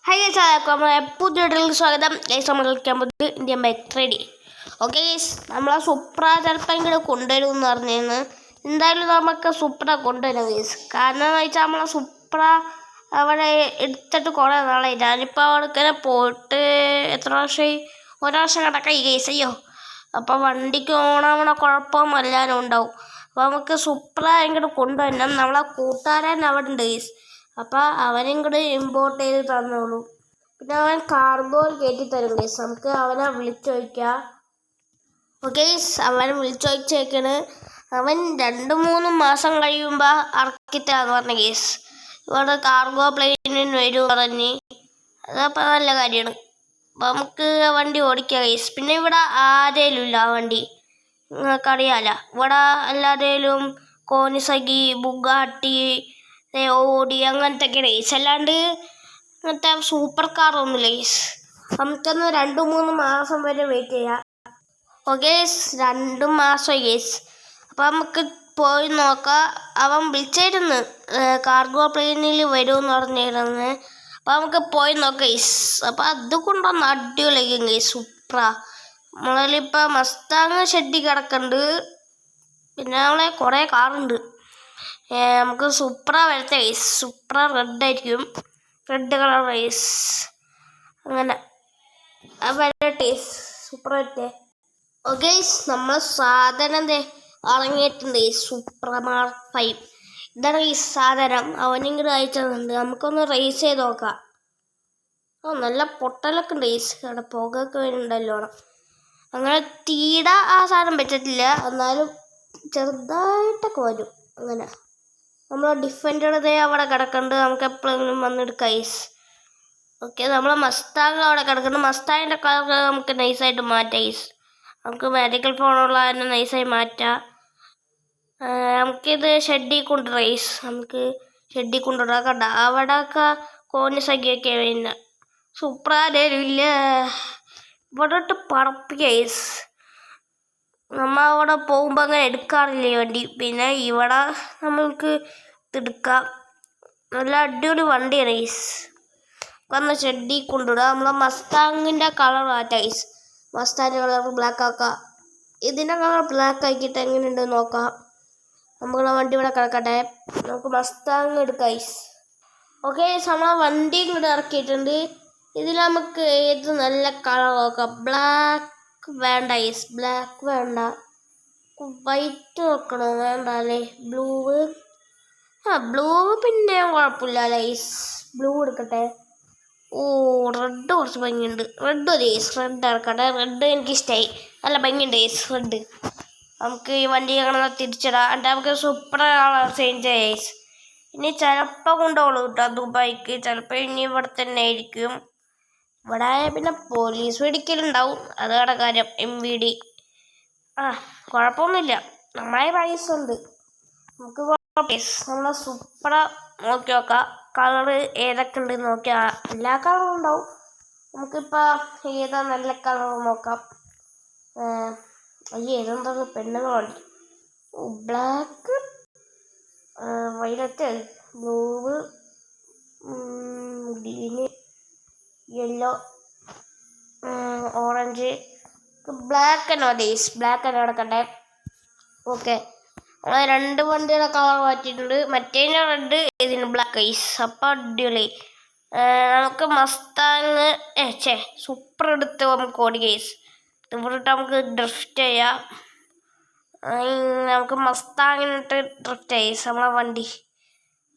Hi guys, നമ്മളെ പുതിയ വീഡിയോയിൽ സ്വാഗതം. ഗൈസ്, നമ്മൾ കളിക്കാൻ പോകുന്നത് Indian bike ready. Okay guys, നമ്മളെ സുപ്ര ചിലപ്പോൾ ഇങ്ങോട്ട് കൊണ്ടുവരും എന്ന് പറഞ്ഞിരുന്നു. എന്തായാലും നമുക്ക് സുപ്ര കൊണ്ടുവരാം ഗൈസ്. കാരണം എന്ന് വെച്ചാൽ നമ്മളെ സുപ്ര അവിടെ എടുത്തിട്ട് കുറേ നാളായി. ഞാനിപ്പോൾ അവിടെ പോയിട്ട് എത്ര വർഷമായി? ഒരാഴ്ച കിടക്കായി ഗൈസ്. അയ്യോ, അപ്പോൾ വണ്ടിക്ക് ഓണാവണ കുഴപ്പം എല്ലാവരും ഉണ്ടാവും. അപ്പോൾ നമുക്ക് സുപ്ര ഇങ്ങോട്ട് കൊണ്ടുവരണം. നമ്മളെ കൂട്ടുകാരൻ അവിടെ ഉണ്ട് ഗൈസ്. അപ്പോൾ അവനും കൂടെ ഇമ്പോർട്ട് ചെയ്ത് തന്നോളൂ. പിന്നെ അവൻ കാർഗോയിൽ കയറ്റി തരും ഗൈസ്. നമുക്ക് അവനെ വിളിച്ചു ചോദിക്കാം. ഓക്കെ ഗൈസ്, അവനെ വിളിച്ചു ചോദിച്ചേക്കാണ്. അവൻ 2-3 മാസം കഴിയുമ്പോൾ ഇറക്കിത്തരാന്ന് പറഞ്ഞ ഗൈസ്. ഇവിടെ കാർഗോ പ്ലെയിനിന് വരും പറഞ്ഞ്. അതപ്പോൾ നല്ല കാര്യമാണ്. അപ്പോൾ നമുക്ക് വണ്ടി ഓടിക്കാം ഗൈസ്. പിന്നെ ഇവിടെ ആരേലും ഇല്ല ആ വണ്ടി, നിങ്ങൾക്കറിയാമല്ലോ. ഇവിടെ എല്ലാവരേലും കോനിസഗി, ബുഗാട്ടി, ഓടി അങ്ങനത്തെ ഒക്കെ ഗൈസ്. അല്ലാണ്ട് അങ്ങനത്തെ സൂപ്പർ കാറൊന്നുമില്ല ഗൈസ്. നമുക്കൊന്ന് 2-3 മാസം വരെ വെയിറ്റ് ചെയ്യാം. ഓക്കെ ഗൈസ്, 2 മാസമായി ഗൈസ്. അപ്പം നമുക്ക് പോയി നോക്കാം. അവൻ വിളിച്ചായിരുന്നു കാർഗോ പ്ലെയിനിൽ വരുമെന്ന് പറഞ്ഞിരുന്നു. അപ്പം നമുക്ക് പോയി നോക്കാം ഗൈസ്. അപ്പം അതുകൊണ്ടൊന്ന് അടിപൊളിയായിരിക്കും ഗൈസ് സൂപ്ര. നമ്മളിപ്പോൾ മസ്താങ് ഷെഡി കിടക്കുന്നുണ്ട്. പിന്നെ നമ്മളെ കുറേ കാറുണ്ട്. നമുക്ക് സുപ്ര വരട്ടെ ഗൈസ്. സുപ്ര റെഡ് ആയിരിക്കും, റെഡ് കളർ ഗൈസ്. അങ്ങനെ വരട്ടെ സുപ്ര വരട്ടെ. ഓക്കെ ഗൈസ്, നമ്മളെ സാധനം ഇറങ്ങിയിട്ടുണ്ട്. സൂപ്പർ മാർക്ക് 5 ഇതാണ് ഈ സാധനം. അവനിങ്ങോട്ട് അയച്ചതുണ്ട്. നമുക്കൊന്ന് റേസ് ചെയ്ത് നോക്കാം. നല്ല പൊട്ടലൊക്കെ ഉണ്ട് ഗൈസ്. അവിടെ പുകയൊക്കെ വരുന്നുണ്ടല്ലോ. അങ്ങനെ തീട ആ സാധനം പറ്റത്തില്ല, എന്നാലും ചെറുതായിട്ടൊക്കെ വരും. അങ്ങനെ നമ്മൾ ഡിഫൻഡറുടെ അവിടെ കിടക്കുന്നുണ്ട്. നമുക്ക് എപ്പോഴെങ്കിലും വന്നെടുക്കാം ഗൈസ്. ഓക്കെ, നമ്മളെ മസ്താങ് അവിടെ കിടക്കുന്നുണ്ട്. മസ്താങ്ങിൻ്റെ കളർ നമുക്ക് നൈസായിട്ട് മാറ്റാം ഗൈസ്. നമുക്ക് മെഡിക്കൽ ഫോണുള്ള തന്നെ നൈസായി മാറ്റാം. നമുക്കിത് ഷെഡിൽ കൊണ്ടുവരാം ഗൈസ്. നമുക്ക് ഷെഡിൽ കൊണ്ടുവരാം. കണ്ട അവിടെയൊക്കെ കോനിസഖിയൊക്കെ പിന്നെ സുപ്രാരില്ല. ഇവിടെ ഇട്ട് പറപ്പിക്കുക ഗൈസ്. നമ്മൾ അവിടെ പോകുമ്പോൾ അങ്ങനെ എടുക്കാറില്ല വണ്ടി. പിന്നെ ഇവിടെ നമുക്ക് എടുക്കാം. നല്ല അടിപൊളി വണ്ടിയാണ് ഗൈസ്. വന്ന് ഷെഡിൽ കൊണ്ടുവിടാം. നമ്മളെ മസ്താങ്ങിൻ്റെ കളർ മാറ്റാം ഗൈസ്. മസ്താങ്ങിൻ്റെ കളർ ബ്ലാക്ക് ആക്കാം. ഇതിൻ്റെ കളർ ബ്ലാക്ക് ആക്കിയിട്ട് എങ്ങനെയുണ്ടെന്ന് നോക്കാം. നമ്മളെ വണ്ടി ഇവിടെ കിടക്കട്ടെ. നമുക്ക് മസ്താങ് എടുക്കാം ഗൈസ്. ഓക്കെ ഗൈസ്, നമ്മളെ വണ്ടി ഇങ്ങോട്ട് ഇറക്കിയിട്ടുണ്ട്. ഇതിൽ നമുക്ക് ഏത് നല്ല കളർ നോക്കാം. ബ്ലാക്ക് വേണ്ട ഗൈസ്, ബ്ലാക്ക് വേണ്ട. വൈറ്റ് നോക്കണോ? വേണ്ട അല്ലേ. ബ്ലൂ, ബ്ലൂ പിന്നെ കുഴപ്പമില്ല ഗൈസ്. ബ്ലൂ എടുക്കട്ടെ. ഓ, റെഡ് കുറച്ച് ഭംഗിയുണ്ട്. റെഡ് മതി ഗൈസ്, റെഡ് ഇറക്കട്ടെ. റെഡ് എനിക്കിഷ്ടമായി, നല്ല ഭംഗിയുണ്ട് ഗൈസ് റെഡ്. നമുക്ക് ഈ വണ്ടി അങ്ങനെ തിരിച്ചിടാം. എന്നിട്ട് നമുക്ക് സൂപ്പർ കളർ ചേഞ്ച് ചെയ്യാം ഗൈസ്. ഇനി ചിലപ്പോൾ കൊണ്ടുപോകുള്ളൂ കേട്ടോ ദുബായിക്ക്. ചിലപ്പോൾ ഇനി ഇവിടെ തന്നെ ആയിരിക്കും. ഇവിടെ ആയാൽ പിന്നെ പോലീസ് പിടിക്കലുണ്ടാവും, അതാണ് കാര്യം. MVD കുഴപ്പമൊന്നുമില്ല, നമ്മളെ പൈസ ഉണ്ട്. നമുക്ക് നമ്മളെ സൂപ്പർ നോക്കി നോക്കാം. കളറ് ഏതൊക്കെ ഉണ്ട് നോക്കിയാൽ എല്ലാ കളറും ഉണ്ടാവും. നമുക്കിപ്പോൾ ഏതാ നല്ല കളർ നോക്കാം. ഏതെന്താ പെണ്ണുങ്ങളുണ്ട്. Black, violet, blue, green, yellow, orange. Black തന്നെ മതി, ബ്ലാക്ക് തന്നെ കിടക്കട്ടെ. ഓക്കെ, നമ്മൾ 2 വണ്ടിയുടെ കളർ മാറ്റിയിട്ടുണ്ട്. മറ്റേതിന് റെഡ്, ഇതിന് ബ്ലാക്ക് ഐസ്. അപ്പം അടിപൊളി. നമുക്ക് മസ്താങ് സൂപ്പർ എടുത്ത് നമുക്ക് ഓടി ഗൈസ്. ഇവിടിട്ട് നമുക്ക് ഡ്രിഫ്റ്റ് ചെയ്യാം. നമുക്ക് മസ്താങ്ങിനിട്ട് ഡ്രിഫ്റ്റ് ചെയ്യും നമ്മളെ വണ്ടി.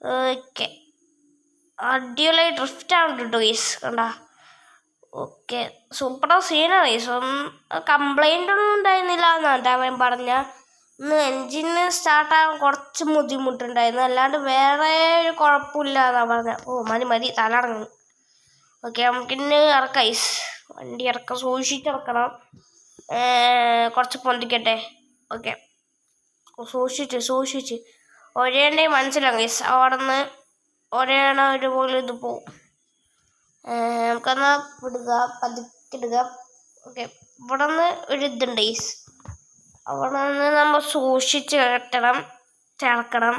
ഓക്കെ, അടിപൊളി ഡ്രിഫ്റ്റ് ആവുന്നുണ്ട് ഗൈസ്, കണ്ട. ഓക്കെ, സൂപ്പർ സീനാണ് ഗൈസ്. ഒന്നും കംപ്ലൈൻ്റ് ഒന്നും ഉണ്ടായിരുന്നില്ല എന്നാണ് അവൻ പറഞ്ഞ. ഇന്ന് എൻജിന് സ്റ്റാർട്ടാകാൻ കുറച്ച് ബുദ്ധിമുട്ടുണ്ടായിരുന്നു, അല്ലാണ്ട് വേറെ ഒരു കുഴപ്പമില്ല എന്നാണ് പറഞ്ഞത്. ഓ മതി തലടങ്ങുന്നു. ഓക്കെ, നമുക്കിന്ന് ഇറക്കാം ഗൈസ്. വണ്ടി ഇറക്കാം, സൂക്ഷിച്ചിറക്കണം. കുറച്ച് പൊന്തിക്കട്ടെ. ഓക്കെ, സൂക്ഷിച്ച് ഒരേണ്ടേ മനസ്സിലാവും ഗൈസ്. അവിടെ നിന്ന് ഒരേണ ഒരുപോലെ ഇത് പോവും. നമുക്കെന്നാൽ വിടുക, പതുക്കിടുക. ഓക്കെ, ഇവിടെ നിന്ന് ഒരു ഇതുണ്ട് ഗൈസ്. അവിടെ നിന്ന് നമ്മൾ സൂക്ഷിച്ച് ചേർക്കണം.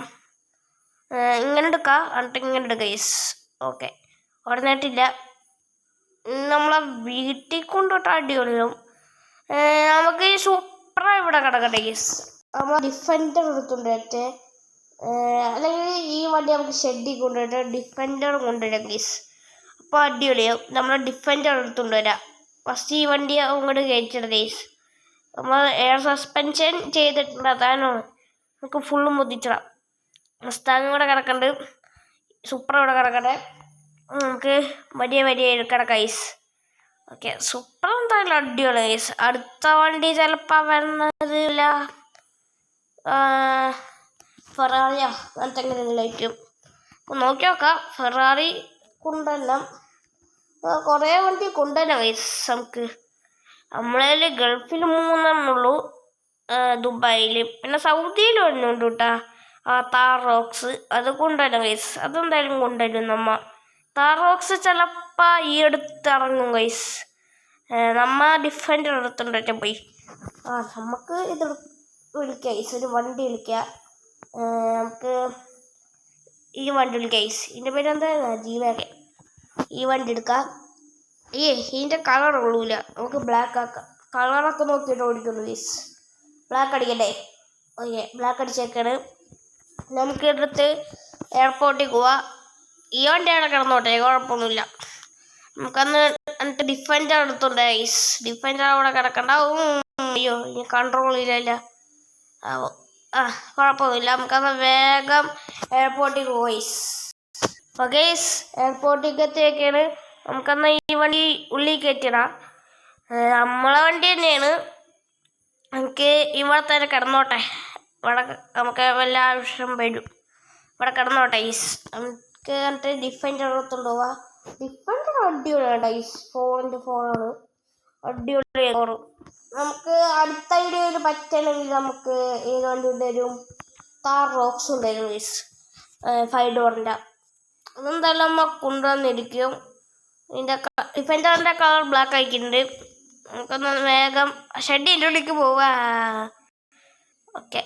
ഇങ്ങനെ എടുക്കുക, എന്നിട്ട് ഇങ്ങനെ എടുക്കുക ഗൈസ്. ഓക്കെ, അവിടെ നിന്നിട്ടില്ല. നമ്മളെ വീട്ടിൽ കൊണ്ടിട്ട് അടിപൊളിയാവും. നമുക്ക് ഈ സൂപ്പർ ഇവിടെ കിടക്കട്ടെ ഗീസ്. നമ്മൾ ഡിഫൻഡർ എടുത്തുകൊണ്ടിട്ട് അല്ലെങ്കിൽ ഈ വണ്ടി നമുക്ക് ഷെഡിൽ കൊണ്ടുപോയിട്ട് ഡിഫൻഡർ കൊണ്ടുവരാം ഗീസ്. അപ്പോൾ അടിപൊളിയാവും. നമ്മൾ ഡിഫൻഡർ എടുത്തുകൊണ്ട് വരാം. ഫസ്റ്റ് ഈ വണ്ടി അങ്ങോട്ട് കയറ്റിട ഗീസ്. നമ്മൾ എയർ സസ്പെൻഷൻ ചെയ്തിട്ടുണ്ട്, അതാണ് നമുക്ക് ഫുള്ളും മുതിച്ചിടാം. മസ്താങ് കൂടെ കിടക്കണ്ട്, സൂപ്പർ ഇവിടെ കിടക്കട്ടെ. നമുക്ക് വലിയ കിടക്കാം ഗീസ്. ഓക്കെ, സൂപ്പർ എന്തായാലും അടിപൊളി ഗീസ്. അടുത്ത വണ്ടി ചിലപ്പോൾ വരുന്നതില്ല, ഫെറാറിയോ അങ്ങനത്തെ എങ്ങനെയായിരിക്കും നോക്കി നോക്കാം. ഫെറാറി കൊണ്ടുവരണം, കുറേ വണ്ടി കൊണ്ടുവരണം ഗൈസ്. നമുക്ക് നമ്മളതിൽ ഗൾഫിൽ 3 ഉള്ളൂ, ദുബായിൽ പിന്നെ സൗദിയിൽ ഒന്നുണ്ട് കേട്ടോ. താർ റോക്സ് അത് കൊണ്ടുവരണം ഗൈസ്. അതെന്തായാലും കൊണ്ടുവരും നമ്മ. താർ റോക്സ് ചിലപ്പോൾ ഈ അടുത്ത് ഇറങ്ങും ഗൈസ്. നമ്മ ഡിഫൻഡർ എടുത്തുകൊണ്ടിട്ട് പോയി നമുക്ക് ഇത് വിളിക്കാം ഗൈസ്. ഒരു വണ്ടി വിളിക്കാം. നമുക്ക് ഈ വണ്ടി വിളിക്കാം ഗൈസ്. ഇതിൻ്റെ പേര് എന്താ, ജീവയൊക്കെ. ഈ വണ്ടി എടുക്കാം. ഇതിൻ്റെ കളർ ഉള്ളൂല, നമുക്ക് ബ്ലാക്ക് ആക്കാം. കളറൊക്കെ നോക്കിയിട്ട് ഓടിക്കുള്ളൂ ഗൈസ്. ബ്ലാക്ക് അടിക്കട്ടെ. ഓക്കെ, ബ്ലാക്ക് അടിച്ചേക്കാണ്. നമുക്ക് എടുത്ത് എയർപോർട്ടിൽ പോവാം. ഈ വണ്ടി അവിടെ കിടന്നോട്ടെ, കുഴപ്പമൊന്നുമില്ല. നമുക്കന്ന് എന്നിട്ട് ഡിഫൻഡർ എടുത്തുണ്ട് ഗൈസ്. ഡിഫൻഡർ അവിടെ കിടക്കണ്ട. അയ്യോ, ഇനി കൺട്രോൾ ഇല്ലല്ല. കുഴപ്പമൊന്നുമില്ല. നമുക്കന്ന് വേഗം എയർപോർട്ടിൽ പോവാം ഗൈസ്. അപ്പോൾ ഗൈസ് എയർപോർട്ടിലേക്ക് എത്തിയൊക്കെയാണ്. നമുക്കന്ന് ഈ വണ്ടി ഉള്ളിൽ കയറ്റിടാം. നമ്മളെ വണ്ടി തന്നെയാണ്. നമുക്ക് ഇവിടെ തന്നെ കിടന്നോട്ടെ. ഇവിടെ നമുക്ക് വല്ല ആവശ്യം വരും. ഇവിടെ കിടന്നോട്ടെ ഗൈസ്. നമുക്ക് എന്നിട്ട് ഡിഫൻഡർ എടുത്തുകൊണ്ട് പോവാം. ഡിഫൻഡർ അടിപൊളിയാണ് ഗൈസ്. 4x4 ആണ്, അടിപൊളി കയറും. നമുക്ക് അടുത്ത ഐഡിയയിൽ പറ്റണമെങ്കിൽ നമുക്ക് ഏത് വണ്ടി കൊണ്ടുവരും, താർ റോക്സ് കൊണ്ടുവരും ഗൈസ്. 5 ഡോറിൻ്റെ അതെന്തായാലും നമ്മൾ കൊണ്ടുവന്നിരിക്കും. ഇതിൻ്റെ ഡിഫൻഡറിൻ്റെ കളർ ബ്ലാക്ക് ആക്കിയിട്ടുണ്ട്. നമുക്കൊന്ന് വേഗം ഷെഡിൻ്റെ ഉള്ളിലേക്ക് പോവാ. ഓക്കെ,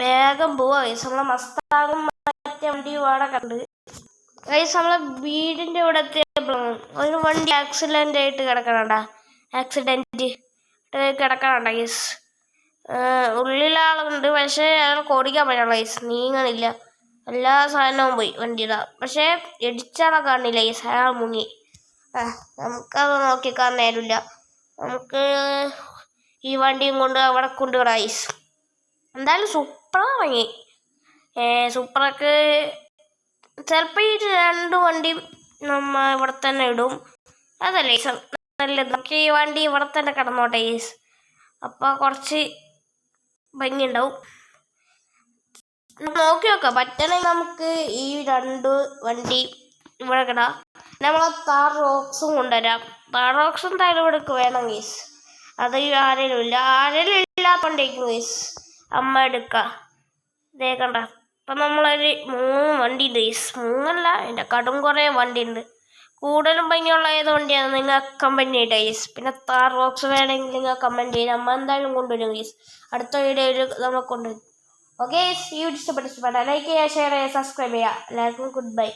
വേഗം പോവാ ഗൈസ്. നമ്മളെ മസ്താങ്ങും മറ്റേ വണ്ടി ഇവിടെ കണ്ട് ഗൈസ്. നമ്മളെ വീടിൻ്റെ ഇവിടെ എത്തിയപ്പോഴും ഒരു വണ്ടി ആക്സിഡൻ്റ് ആയിട്ട് കിടക്കണണ്ട. Accident കിടക്കണണ്ട guys. ഉള്ളിലാളുണ്ട്, പക്ഷേ അയാൾക്ക് ഓടിക്കാൻ പറ്റില്ല ഗൈസ്. നീങ്ങണില്ല, എല്ലാ സാധനവും പോയി വണ്ടിയുടെ. പക്ഷേ ഇടിച്ചാളെ കാണില്ല ഗൈസ്, അയാൾ മുങ്ങി. നമുക്കത് നോക്കിക്കാൻ നേരമില്ല. നമുക്ക് ഈ വണ്ടിയും കൊണ്ട് അവിടെ കൊണ്ടുവിടാം ഗൈസ്. എന്തായാലും സൂപ്പർ ഇറങ്ങി. സൂപ്പറൊക്കെ ചിലപ്പോൾ ഈ 2 വണ്ടിയും നമ്മ ഇവിടെ തന്നെ ഇടും. അതല്ലേ നല്ലത്. നമുക്ക് ഈ വണ്ടി ഇവിടെ തന്നെ കിടന്നോട്ടെ ഗൈസ്. അപ്പോൾ കുറച്ച് ഭംഗിയുണ്ടാവും. നോക്കി നോക്കാം, പറ്റണമെങ്കിൽ നമുക്ക് ഈ 2 വണ്ടി ഇവിടെ കിടാം. നമ്മളെ താർ റോക്സും കൊണ്ടുവരാം. താർ റോക്സ് എന്തായാലും ഇവിടെ വേണം ഗൈസ്. അത് ആരെങ്കിലും ഇല്ലാത്തോണ്ടേക്കും ഗൈസ് അമ്മ എടുക്കുക. ഇതേ കണ്ട, ഇപ്പം നമ്മളൊരു 3 വണ്ടി ഉണ്ട് ഗൈസ്. 3 അല്ല, അതിൻ്റെ കടും കുറേ വണ്ടി ഉണ്ട്. കൂടുതലും ഭംഗിയുള്ള ഏത് വണ്ടിയാണ് നിങ്ങൾ കമൻറ്റ് ചെയ്യട്ടെ ഗൈസ്. പിന്നെ താർ റോക്സ് വേണമെങ്കിൽ നിങ്ങൾ കമൻറ്റ് ചെയ്യും. നമ്മൾ എന്തായാലും കൊണ്ടുവരും ഗൈസ്. അടുത്ത വീഡിയോയിൽ നമ്മൾ കൊണ്ടുവരും. ഓക്കെ, ഈ വീഡിയോ ഇഷ്ടപ്പെട്ട ലൈക്ക് ചെയ്യുക, ഷെയർ ചെയ്യുക, സബ്സ്ക്രൈബ് ചെയ്യുക. എല്ലാവർക്കും ഗുഡ് ബൈ.